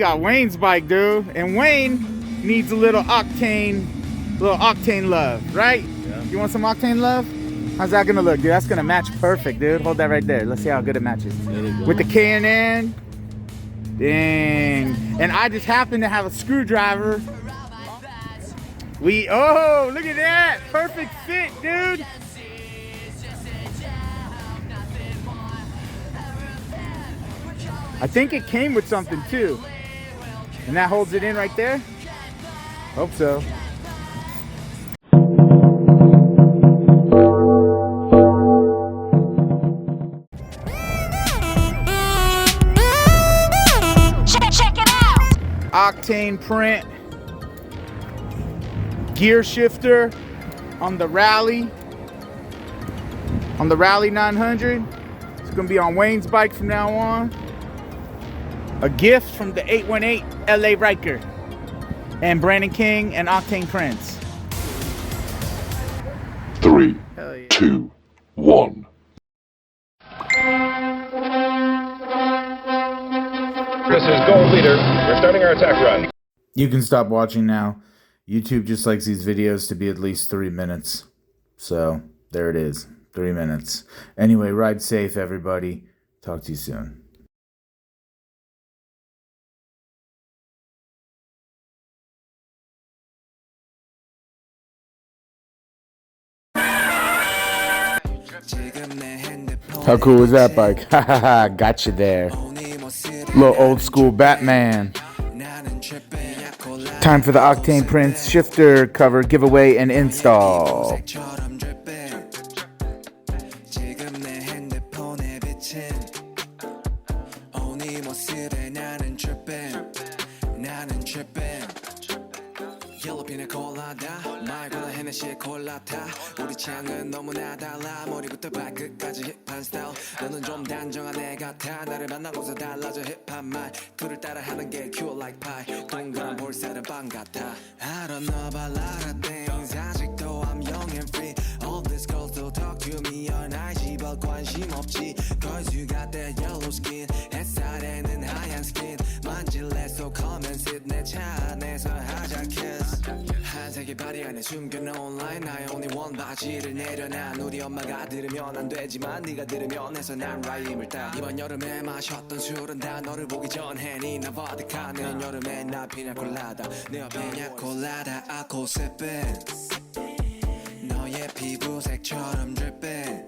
got Wayne's bike, dude. And Wayne needs a little octane love, right? Yeah. You want some octane love? How's that gonna look, dude? That's gonna match perfect, dude. Hold that right there. Let's see how good it matches. With the K&N. Dang. And I just happen to have a screwdriver. Oh, look at that. Perfect fit, dude. I think it came with something too. And that holds it in right there? Hope so. Check it out! Octane print. Gear shifter on the Rally. On the Rally 900. It's gonna be on Wayne's bike from now on. A gift from the 818 LA Ryker and Brandon King and Octane Prints. 3, 2, 1. This is Gold Leader. We're starting our attack run. You can stop watching now. YouTube just likes these videos to be at least 3 minutes. So there it is, 3 minutes. Anyway, ride safe, everybody. Talk to you soon. How cool was that bike? Haha, got you there. Little old school Batman. Time for the Octane Prints shifter cover giveaway and install. 옐로핀에 콜라다 말고는 헤네시에 콜라타 우리 취향은 너무나 달라 머리부터 발끝까지 힙한 스타일 너는 좀 단정한 애 같아 나를 만나고서 달라져 힙한 말투를 따라하는 게 cute like pie 동그란 볼살은 빵 같아 I don't know about a lot of things 아직도 I'm young and free All these girls still talk to me on IG but 관심 없지 Cause you got that yellow skin 햇살에는 하얀 skin 만질래 so come and sit 내 차 안에서 하자 kiss 한색의 바리 안에 숨겨놓은 line I only want 바지를 내려놔 우리 엄마가 들으면 안 되지만 네가 들으면 해서 난 라임을 따 이번 여름에 마셨던 술은 다 너를 보기 전에 니나 버드카 내년 여름에 나 피냐콜라다 내 옆에 피냐콜라다 I go sippin' 너의 피부색처럼 drippin'